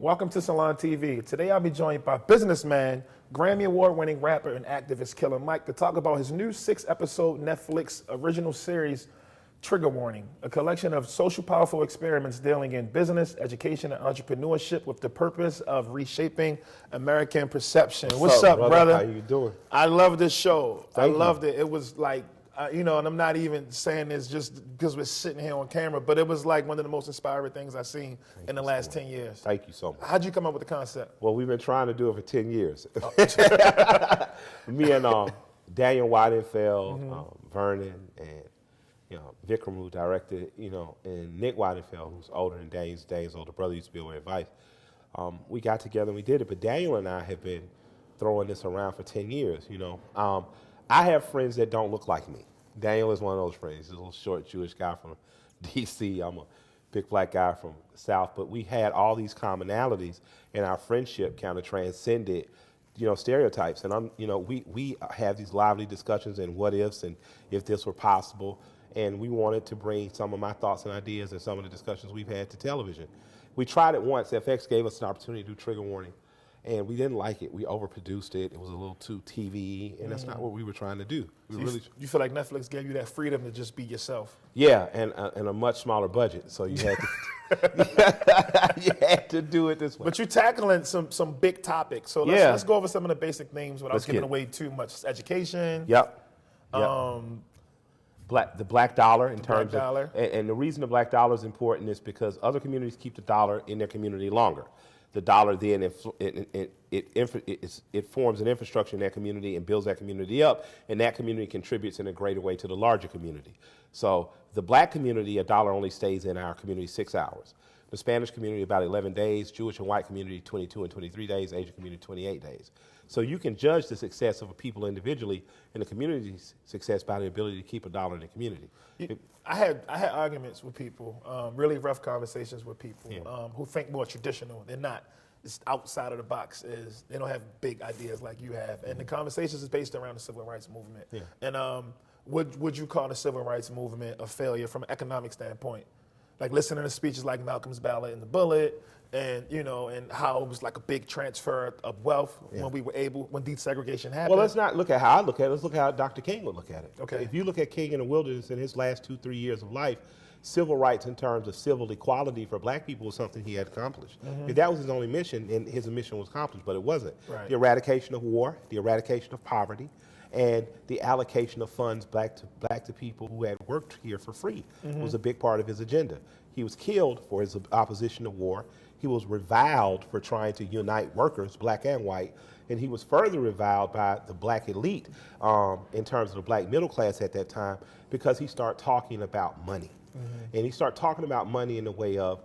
Welcome to Salon TV. Today I'll be joined by businessman, Grammy Award-winning rapper and activist Killer Mike to talk about his new 6-episode Netflix original series, Trigger Warning, a collection of social powerful experiments dealing in business, education, and entrepreneurship with the purpose of reshaping American perception. What's up, brother? How you doing? I love this show. Thank I you. loved it. It was like, and I'm not even saying this just because we're sitting here on camera, but it was like one of the most inspiring things I've seen in the last 10 years. Thank you so much. How'd you come up with the concept? Well, we've been trying to do it for 10 years. Me and Daniel Weidenfeld, Vernon, and Vikram, who directed, and Nick Weidenfeld, who's older than Daniel's older brother, used to be over at Vice. We got together and we did it, but Daniel and I have been throwing this around for 10 years, I have friends that don't look like me. Daniel is one of those friends. He's a little short Jewish guy from D.C. I'm a big black guy from the South. But we had all these commonalities, and our friendship kind of transcended, stereotypes. And we have these lively discussions and what ifs and if this were possible. And we wanted to bring some of my thoughts and ideas and some of the discussions we've had to television. We tried it once. FX gave us an opportunity to do Trigger Warning. And we didn't like it. We overproduced it. It was a little too TV, and that's not what we were trying to do. You feel like Netflix gave you that freedom to just be yourself? Yeah, and a much smaller budget, so you had to you had to do it this way. But you're tackling some big topics, so let's go over some of the basic themes without giving away too much. Education. Yep. The black dollar in terms of, and the reason the black dollar is important is because other communities keep the dollar in their community longer. The dollar then it forms an infrastructure in that community and builds that community up, and that community contributes in a greater way to the larger community. So the black community, a dollar only stays in our community 6 hours. The Spanish community about 11 days, Jewish and white community 22 and 23 days, Asian community 28 days. So you can judge the success of a people individually and the community's success by the ability to keep a dollar in the community. I had arguments with people, really rough conversations with people who think more traditional. They're not. It's outside of the box. They don't have big ideas like you have. And the conversations is based around the civil rights movement. Yeah. And would you call the civil rights movement a failure from an economic standpoint? Like listening to speeches like Malcolm's Ballad and the Bullet, and and how it was like a big transfer of wealth when desegregation happened. Well, let's not look at how I look at it. Let's look at how Dr. King would look at it. Okay. If you look at King in the Wilderness in his last 2-3 years of life, civil rights in terms of civil equality for black people was something he had accomplished. If that was his only mission, and his mission was accomplished, but it wasn't. Right. The eradication of war, the eradication of poverty, and the allocation of funds back to people who had worked here for free was a big part of his agenda. He was killed for his opposition to war. He was reviled for trying to unite workers, black and white, and he was further reviled by the black elite in terms of the black middle class at that time because he started talking about money. And he started talking about money in the way of,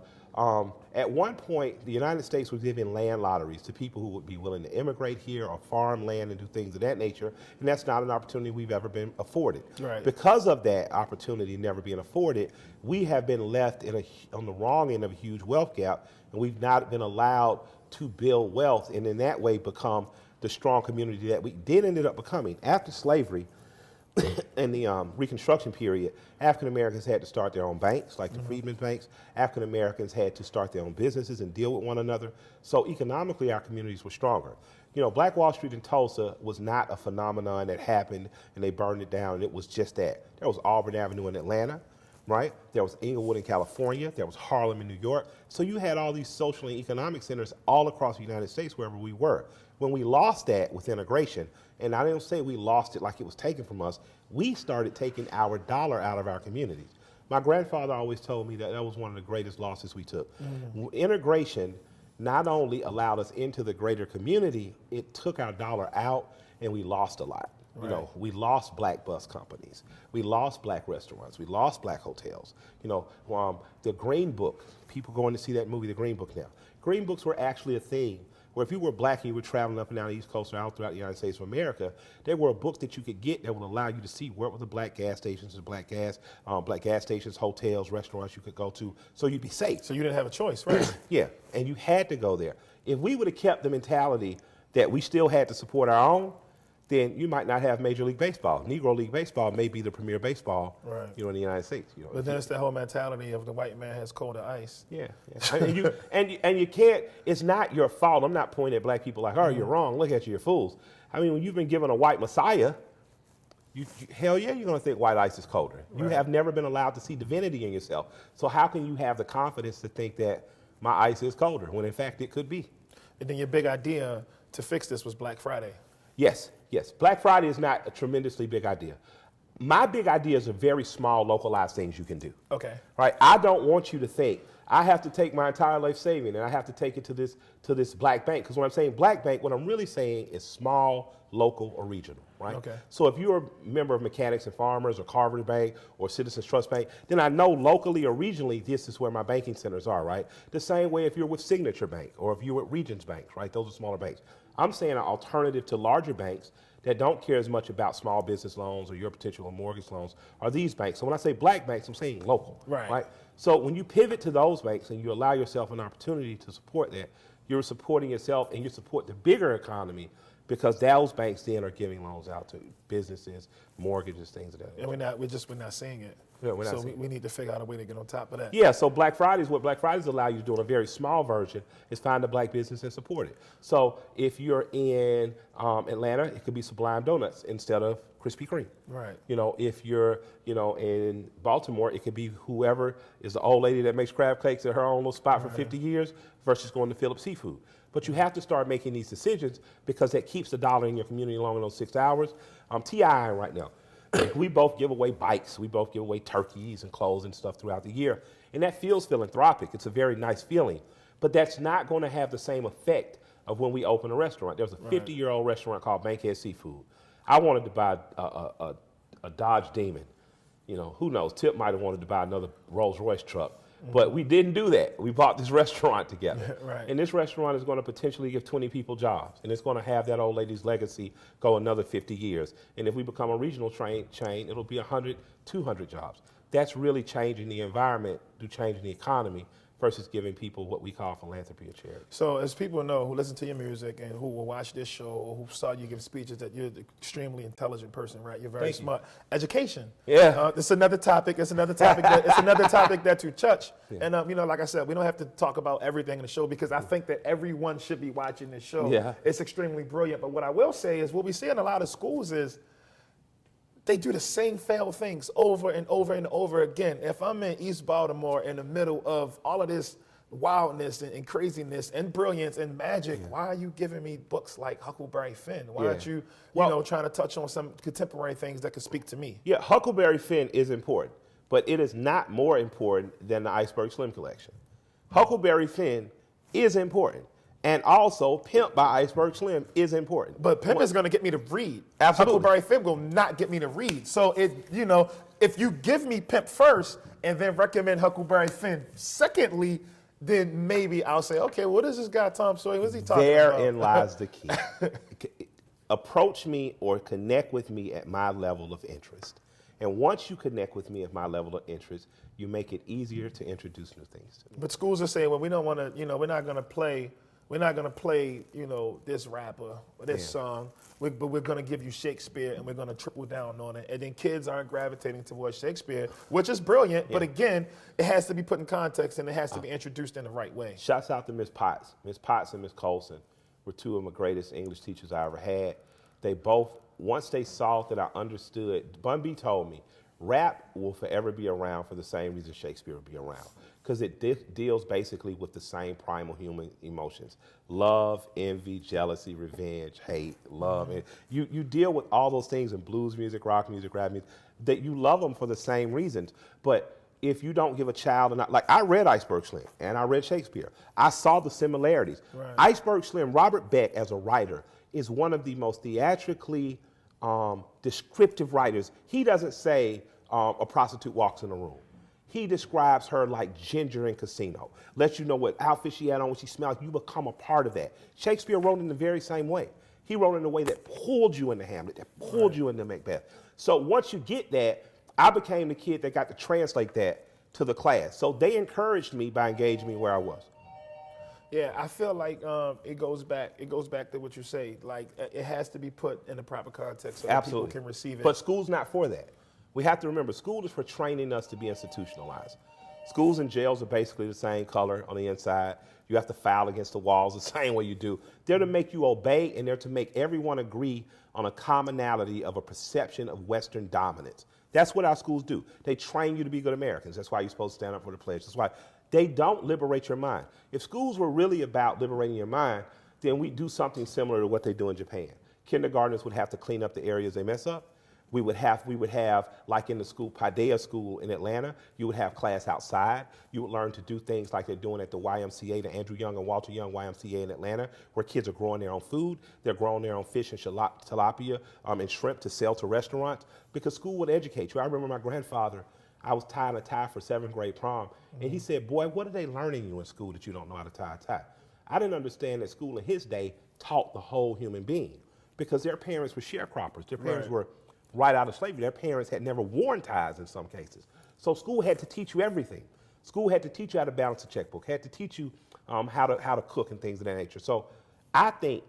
at one point, the United States was giving land lotteries to people who would be willing to immigrate here or farm land and do things of that nature, and that's not an opportunity we've ever been afforded. Right. Because of that opportunity never being afforded, we have been left on the wrong end of a huge wealth gap, and we've not been allowed to build wealth and in that way become the strong community that we did ended up becoming. After slavery, in the Reconstruction period, African Americans had to start their own banks, like the Freedmen's Banks. African Americans had to start their own businesses and deal with one another. So economically, our communities were stronger. Black Wall Street in Tulsa was not a phenomenon that happened and they burned it down, and it was just that. There was Auburn Avenue in Atlanta, right? There was Inglewood in California. There was Harlem in New York. So you had all these social and economic centers all across the United States wherever we were. When we lost that with integration, and I didn't say we lost it like it was taken from us, we started taking our dollar out of our communities. My grandfather always told me that was one of the greatest losses we took. Integration not only allowed us into the greater community, it took our dollar out and we lost a lot. Right. We lost black bus companies. We lost black restaurants. We lost black hotels. The Green Book, people going to see that movie, The Green Book now. Green Books were actually a thing where if you were black and you were traveling up and down the East Coast or out throughout the United States of America, there were a book that you could get that would allow you to see where were the black gas stations, black gas stations, hotels, restaurants you could go to, so you'd be safe. So you didn't have a choice, right? Yeah, and you had to go there. If we would have kept the mentality that we still had to support our own, then you might not have Major League Baseball. Negro League Baseball may be the premier baseball, Right. in the United States. But then it's the whole mentality of the white man has colder ice. Yeah. and you can't. It's not your fault. I'm not pointing at black people like, oh, you're wrong. Look at you, you're fools. I mean, when you've been given a white messiah, hell yeah, you're going to think white ice is colder. Right. You have never been allowed to see divinity in yourself. So how can you have the confidence to think that my ice is colder when in fact it could be? And then your big idea to fix this was Black Friday. Yes. Black Friday is not a tremendously big idea. My big ideas are very small, localized things you can do. Okay. Right? I don't want you to think I have to take my entire life saving and I have to take it to this black bank. Because when I'm saying black bank, what I'm really saying is small, local, or regional. Right? Okay. So if you're a member of Mechanics and Farmers or Carver Bank or Citizens Trust Bank, then I know locally or regionally this is where my banking centers are, right? The same way if you're with Signature Bank or if you're with Regions Bank, right? Those are smaller banks. I'm saying an alternative to larger banks that don't care as much about small business loans or your potential mortgage loans are these banks. So when I say black banks, I'm saying local, right? So when you pivot to those banks and you allow yourself an opportunity to support that, you're supporting yourself and you support the bigger economy because those banks then are giving loans out to businesses, mortgages, things of that nature. And we're not seeing it. Yeah, so we need to figure out a way to get on top of that. Yeah, so Black Fridays, what Black Fridays allow you to do in a very small version is find a black business and support it. So if you're in Atlanta, it could be Sublime Donuts instead of Krispy Kreme. Right. If you're, in Baltimore, it could be whoever is the old lady that makes crab cakes at her own little spot for 50 years versus going to Phillips Seafood. But you have to start making these decisions because that keeps the dollar in your community along in those 6 hours. TI right now. We both give away bikes. We both give away turkeys and clothes and stuff throughout the year. And that feels philanthropic. It's a very nice feeling. But that's not going to have the same effect of when we open a restaurant. There's a 50-year-old restaurant called Bankhead Seafood. I wanted to buy a Dodge Demon. Who knows? Tip might have wanted to buy another Rolls Royce truck. But we didn't do that. We bought this restaurant together. Right. And this restaurant is going to potentially give 20 people jobs. And it's going to have that old lady's legacy go another 50 years. And if we become a regional chain, it'll be 100, 200 jobs. That's really changing the environment, changing the economy, versus giving people what we call philanthropy or charity. So as people know who listen to your music and who will watch this show or who saw you give speeches that you're an extremely intelligent person, right? You're very smart. Education. Yeah. It's another topic. It's another topic that you touch. Yeah. And like I said, we don't have to talk about everything in the show because I think that everyone should be watching this show. Yeah. It's extremely brilliant. But what I will say is what we see in a lot of schools is they do the same failed things over and over and over again. If I'm in East Baltimore in the middle of all of this wildness and craziness and brilliance and magic, why are you giving me books like Huckleberry Finn? Why aren't you, trying to touch on some contemporary things that could speak to me? Yeah, Huckleberry Finn is important, but it is not more important than the Iceberg Slim collection. Huckleberry Finn is important. And also, Pimp by Iceberg Slim is important. But Pimp is going to get me to read. Absolutely. Huckleberry Finn will not get me to read. So, if you give me Pimp first and then recommend Huckleberry Finn secondly, then maybe I'll say, okay, what is this guy Tom Sawyer? What's he talking about? Therein lies the key. Approach me or connect with me at my level of interest. And once you connect with me at my level of interest, you make it easier to introduce new things to me. But schools are saying, well, we don't want to, we're not going to play, this rapper or this song, but we're going to give you Shakespeare and we're going to triple down on it. And then kids aren't gravitating towards Shakespeare, which is brilliant. But again, it has to be put in context and it has to be introduced in the right way. Shouts out to Miss Potts. Miss Potts and Miss Colson were two of my greatest English teachers I ever had. They both, once they saw that I understood, Bun B told me, rap will forever be around for the same reason Shakespeare will be around. Because it deals basically with the same primal human emotions. Love, envy, jealousy, revenge, hate, love. And you deal with all those things in blues music, rock music, rap music, that you love them for the same reasons. But if you don't give a child, I read Iceberg Slim and I read Shakespeare. I saw the similarities. Right. Iceberg Slim, Robert Beck as a writer, is one of the most theatrically descriptive writers. He doesn't say a prostitute walks in a room. He describes her like Ginger in Casino. Lets you know what outfit she had on, what she smelled. You become a part of that. Shakespeare wrote in the very same way. He wrote in a way that pulled you into Hamlet, that pulled you into Macbeth. So once you get that, I became the kid that got to translate that to the class. So they encouraged me by engaging me where I was. Yeah, I feel like it goes back to what you say. Like it has to be put in the proper context so that people can receive it. But school's not for that. We have to remember, school is for training us to be institutionalized. Schools and jails are basically the same color on the inside. You have to file against the walls the same way you do. They're to make you obey, and they're to make everyone agree on a commonality of a perception of Western dominance. That's what our schools do. They train you to be good Americans. That's why you're supposed to stand up for the pledge. That's why they don't liberate your mind. If schools were really about liberating your mind, then we'd do something similar to what they do in Japan. Kindergartners would have to clean up the areas they mess up. We would have, like in the school, Paideia School in Atlanta, you would have class outside. You would learn to do things like they're doing at the YMCA, the Andrew Young and Walter Young YMCA in Atlanta, where kids are growing their own food. They're growing their own fish and tilapia and shrimp to sell to restaurants, because school would educate you. I remember my grandfather, I was tying a tie for 7th grade prom, and he said, boy, what are they learning you in school that you don't know how to tie a tie? I didn't understand that school in his day taught the whole human being, because their parents were sharecroppers. Their parents were right out of slavery. Their parents had never worn ties in some cases. So school had to teach you everything. School had to teach you how to balance a checkbook, had to teach you how to cook and things of that nature. So I think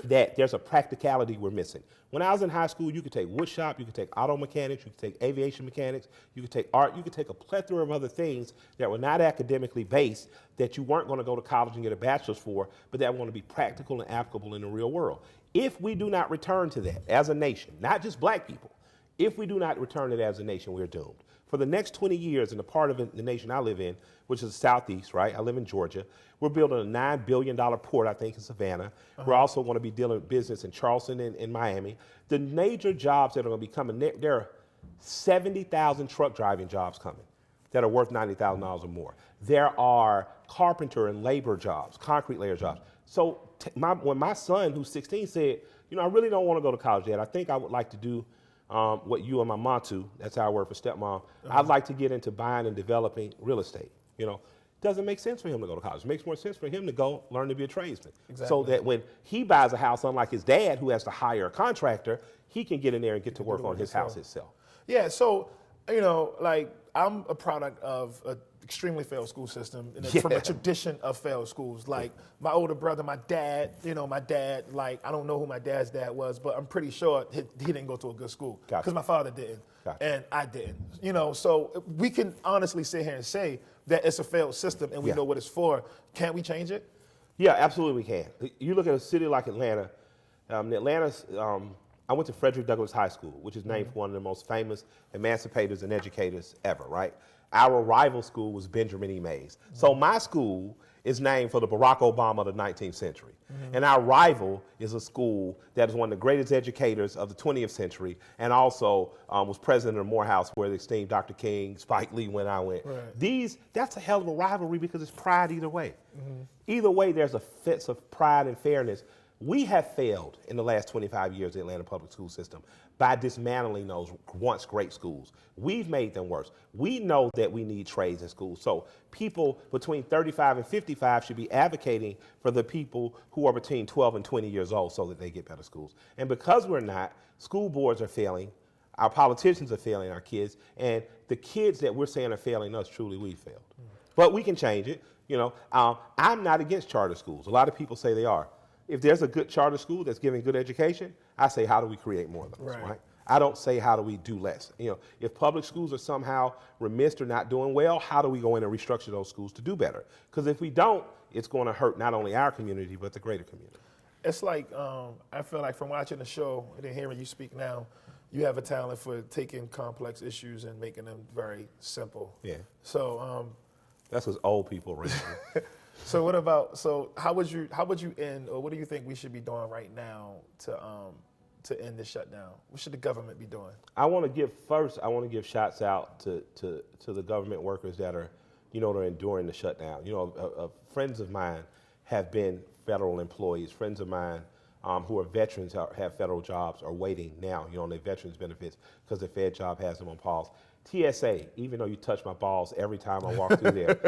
that there's a practicality we're missing. When I was in high school, you could take wood shop, you could take auto mechanics, you could take aviation mechanics, you could take art, you could take a plethora of other things that were not academically based, that you weren't going to go to college and get a bachelor's for, but that want to be practical and applicable in the real world. If we do not return to that as a nation, not just black people, if we do not return to that as a nation, we're doomed. For the next 20 years, in the part of the nation I live in, which is the Southeast, right? I live in Georgia. We're building a $9 billion port, I think, in Savannah. We're also going to be dealing with business in Charleston and in Miami. The major jobs that are going to be coming, there are 70,000 truck driving jobs coming that are worth $90,000 or more. There are carpenter and labor jobs, concrete layer jobs. So when my son, who's 16, said, I really don't want to go to college yet. I think I would like to do what you and my mom do. That's our word for stepmom. I'd like to get into buying and developing real estate. Doesn't make sense for him to go to college. It makes more sense for him to go learn to be a tradesman. Exactly. So that when he buys a house, unlike his dad, who has to hire a contractor, he can get in there and get to work on his house himself. Yeah, so, like, I'm a product of an extremely failed school system from a tradition of failed schools. Like, my older brother, my dad, like, I don't know who my dad's dad was, but I'm pretty sure he didn't go to a good school. Because my father didn't, and I didn't. So we can honestly sit here and say that it's a failed system and we know what it's for. Can't we change it? Yeah, absolutely we can. You look at a city like Atlanta. I went to Frederick Douglass High School, which is named for one of the most famous emancipators and educators ever, right? Our rival school was Benjamin E. Mays. So my school is named for the Barack Obama of the 19th century. And our rival is a school that is one of the greatest educators of the 20th century, and also was president of Morehouse, where the esteemed Dr. King, Spike Lee, when I went. Right. That's a hell of a rivalry, because it's pride either way. Either way, there's a sense of pride and fairness. We have failed in the last 25 years, the Atlanta public school system, by dismantling those once great schools. We've made them worse. We know that we need trades in schools. So people between 35 and 55 should be advocating for the people who are between 12 and 20 years old so that they get better schools. And because we're not, school boards are failing, our politicians are failing our kids, and the kids that we're saying are failing us, truly we failed. But we can change it. I'm not against charter schools. A lot of people say they are. If there's a good charter school that's giving good education, I say, how do we create more of those, right? I don't say, how do we do less? If public schools are somehow remissed or not doing well, how do we go in and restructure those schools to do better? Because if we don't, it's going to hurt not only our community, but the greater community. It's like, I feel like from watching the show and then hearing you speak now, you have a talent for taking complex issues and making them very simple. Yeah. So that's what old people raise. So how would you end, or what do you think we should be doing right now to end the shutdown? What should the government be doing? I want to give shots out to the government workers that are, they're enduring the shutdown. Friends of mine have been federal employees. Friends of mine who are veterans, have federal jobs, are waiting now, on their veterans benefits because the Fed job has them on pause. TSA, even though you touch my balls every time I walk through there,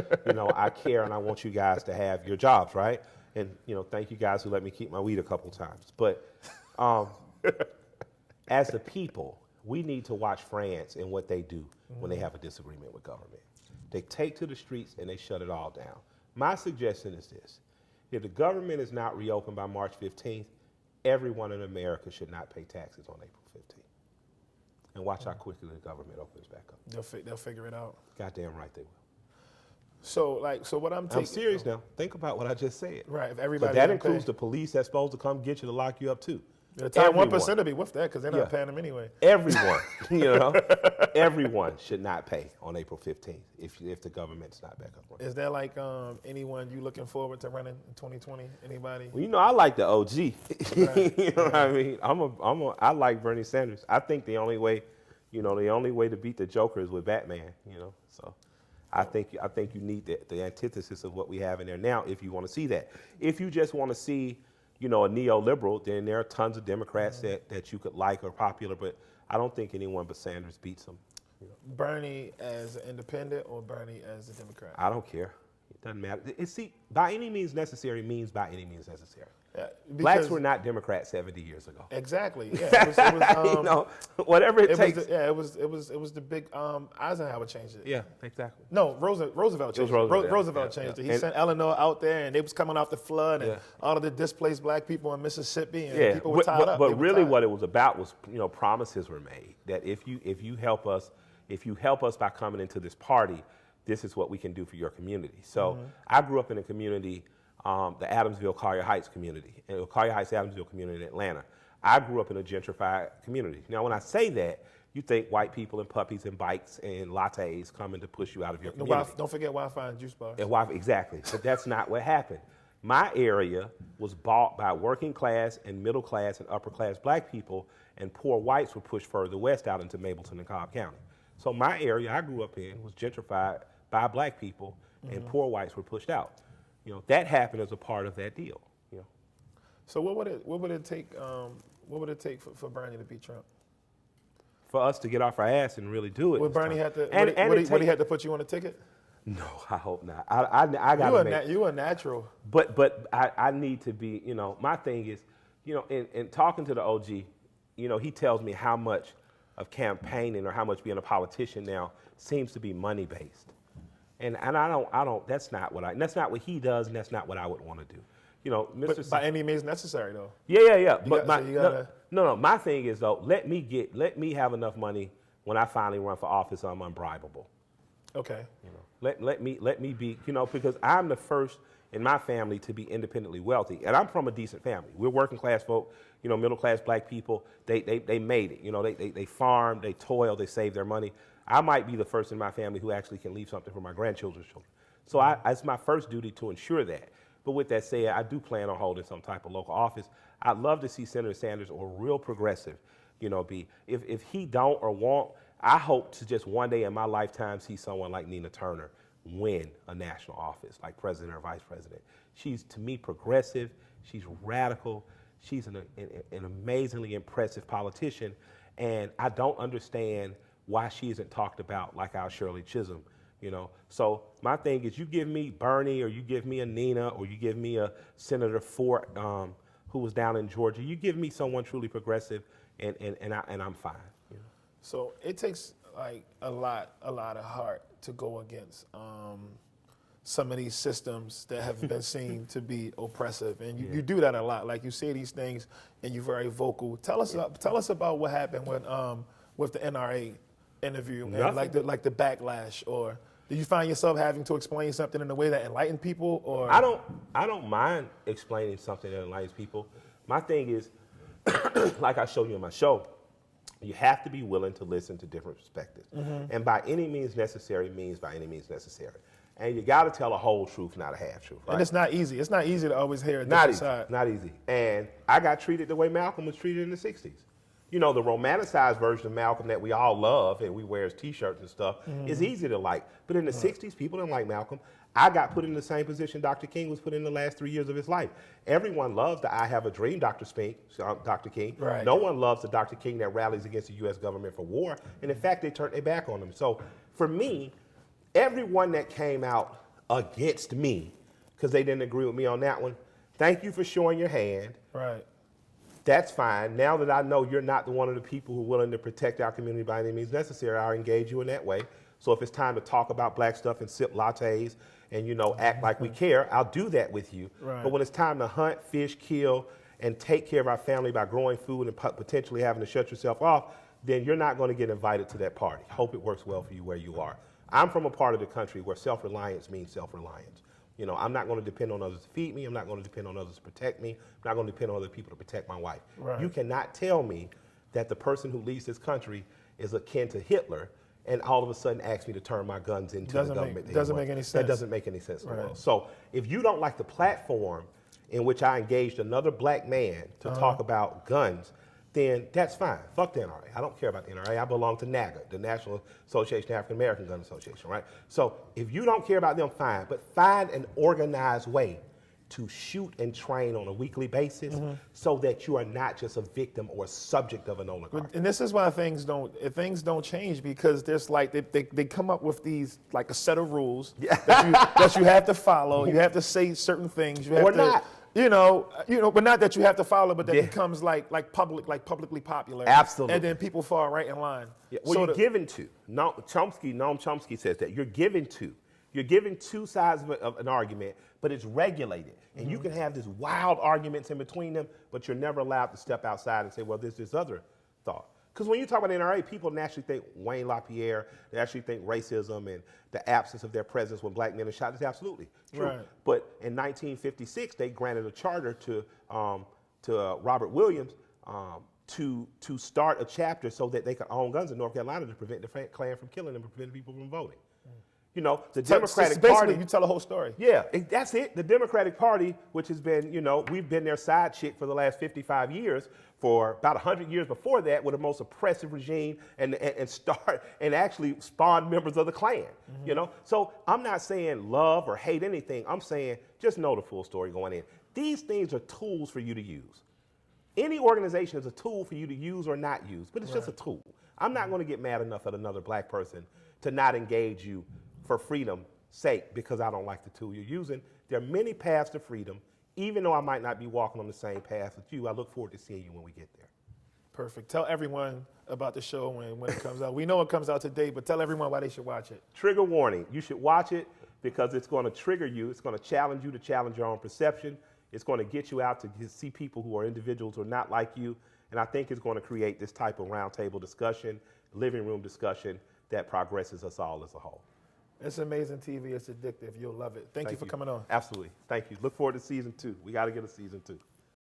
I care and I want you guys to have your jobs, right? And, thank you guys who let me keep my weed a couple times. But as the people, we need to watch France and what they do when they have a disagreement with government. They take to the streets and they shut it all down. My suggestion is this. If the government is not reopened by March 15th, everyone in America should not pay taxes on April 15th. And watch how quickly the government opens back up. They'll figure it out. Goddamn right they will. So what I'm taking. I'm serious now. Think about what I just said. Right. If everybody. So that includes the police that's supposed to come get you to lock you up too. The top 1% will be with that because they're not paying them anyway. Everyone, everyone should not pay on April 15th if the government's not back up. Is there like anyone you looking forward to running in 2020? Anybody? Well, I like the OG. Right. You know what I mean? I like Bernie Sanders. I think the only way to beat the Joker is with Batman. So I think you need the antithesis of what we have in there now if you want to see that. If you just want to see a neoliberal, then there are tons of Democrats that you could like or popular, but I don't think anyone but Sanders beats them. Bernie as an independent or Bernie as a Democrat? I don't care. It doesn't matter. By any means necessary means by any means necessary. Yeah, Blacks were not Democrats 70 years ago. Exactly. Yeah, it was whatever it takes. It was the big Eisenhower changed it. Yeah, exactly. No, Roosevelt changed it. Roosevelt changed it. He sent Eleanor out there, and they was coming off the flood, and all of the displaced black people in Mississippi, and people were tied up. But really, what it was about was, promises were made that if you help us by coming into this party, this is what we can do for your community. So I grew up in a community. The Adamsville Collier Heights community, Collier Heights Adamsville community in Atlanta. I grew up in a gentrified community. Now, when I say that, you think white people and puppies and bikes and lattes coming to push you out of your community. Don't forget Wi-Fi and juice bars. Exactly, but that's not what happened. My area was bought by working class and middle class and upper class black people, and poor whites were pushed further west out into Mableton and Cobb County. So my area I grew up in was gentrified by black people, and poor whites were pushed out. That happened as a part of that deal. So what would it take? What would it take for Bernie to beat Trump? For us to get off our ass and really do it. Would Bernie have to? Would he have to put you on a ticket? No, I hope not. I got you a natural. But I need to be. My thing is, in talking to the OG, he tells me how much of campaigning or how much being a politician now seems to be money based. And I don't. That's not what he does, and that's not what I would want to do. But by any means necessary, though. Yeah. No. My thing is though, let me have enough money when I finally run for office. I'm unbribable. Okay. Let me be. Because I'm the first in my family to be independently wealthy, and I'm from a decent family. We're working class folk. Middle class black people. They made it. They farm, they toil, they save their money. I might be the first in my family who actually can leave something for my grandchildren's children. So it's my first duty to ensure that. But with that said, I do plan on holding some type of local office. I'd love to see Senator Sanders or real progressive, be. If he don't or won't, I hope to just one day in my lifetime see someone like Nina Turner win a national office, like president or vice president. She's, to me, progressive. She's radical. She's an amazingly impressive politician. And I don't understand why she isn't talked about like our Shirley Chisholm, So my thing is, you give me Bernie, or you give me a Nina, or you give me a Senator Fort, who was down in Georgia. You give me someone truly progressive, and I'm fine. So it takes like a lot of heart to go against some of these systems that have been seen to be oppressive, and you do that a lot. Like, you say these things, and you're very vocal. Tell us about what happened with the NRA interview and like the backlash, or do you find yourself having to explain something in a way that enlighten people? Or I don't mind explaining something that enlightens people. My thing is, like I showed you in my show, you have to be willing to listen to different perspectives, and by any means necessary means by any means necessary. And you got to tell a whole truth, not a half truth. Right? And it's not easy. It's not easy to always hear a different side. Not easy. And I got treated the way Malcolm was treated in the 60s. The romanticized version of Malcolm that we all love and we wear his T-shirts and stuff is easy to like. But in the 60s, people didn't like Malcolm. I got put in the same position Dr. King was put in the last 3 years of his life. Everyone loves the I Have a Dream Dr. King. Right. No one loves the Dr. King that rallies against the U.S. government for war. And in fact, they turned their back on him. So for me, everyone that came out against me because they didn't agree with me on that one, thank you for showing your hand. Right. That's fine. Now that I know you're not one of the people who are willing to protect our community by any means necessary, I'll engage you in that way. So if it's time to talk about black stuff and sip lattes and, you know, act like we care, I'll do that with you. Right. But when it's time to hunt, fish, kill, and take care of our family by growing food and potentially having to shut yourself off, then you're not going to get invited to that party. Hope it works well for you where you are. I'm from a part of the country where self-reliance means self-reliance. You know, I'm not going to depend on others to feed me. I'm not going to depend on others to protect me. I'm not going to depend on other people to protect my wife. Right. You cannot tell me that the person who leads this country is akin to Hitler and all of a sudden ask me to turn my guns into the government. Doesn't make any sense. That doesn't make any sense in the world. So if you don't like the platform in which I engaged another black man to talk about guns, then that's fine. Fuck the NRA. I don't care about the NRA. I belong to NAGA, the National Association of African American Gun Association, right? So if you don't care about them, fine. But find an organized way to shoot and train on a weekly basis so that you are not just a victim or a subject of an oligarch. And this is why things don't change, because there's like they come up with these like a set of rules that you have to follow. You have to say certain things. You have Or to, not. You know, but not that you have to follow, but that becomes publicly popular. Absolutely. And then people fall right in line. Yeah. Well, you're given to. Noam Chomsky says that you're given to. You're given two sides of an argument, but it's regulated. And you can have these wild arguments in between them, but you're never allowed to step outside and say, well, there's this other thought. Because when you talk about NRA, people naturally think Wayne LaPierre, they actually think racism and the absence of their presence when black men are shot is absolutely true. Right. But in 1956, they granted a charter to Robert Williams to start a chapter so that they could own guns in North Carolina to prevent the Klan from killing them and prevent people from voting. You know, the Democratic Party. You tell the whole story. Yeah, that's it. The Democratic Party, which has been, you know, we've been their side chick for the last 55 years, for about 100 years before that, with the most oppressive regime and actually spawned members of the Klan, you know? So I'm not saying love or hate anything. I'm saying just know the full story going in. These things are tools for you to use. Any organization is a tool for you to use or not use, but it's just a tool. I'm not going to get mad enough at another black person to not engage you for freedom's sake because I don't like the tool you're using. There are many paths to freedom. Even though I might not be walking on the same path with you, I look forward to seeing you when we get there. Perfect. Tell everyone about the show when it comes out. We know it comes out today, but tell everyone why they should watch it. Trigger warning. You should watch it because it's going to trigger you. It's going to challenge you to challenge your own perception. It's going to get you out to see people who are individuals who are not like you. And I think it's going to create this type of roundtable discussion, living room discussion that progresses us all as a whole. It's amazing TV. It's addictive. You'll love it. Thank you for coming on. Absolutely. Thank you. Look forward to season 2. We got to get a season 2.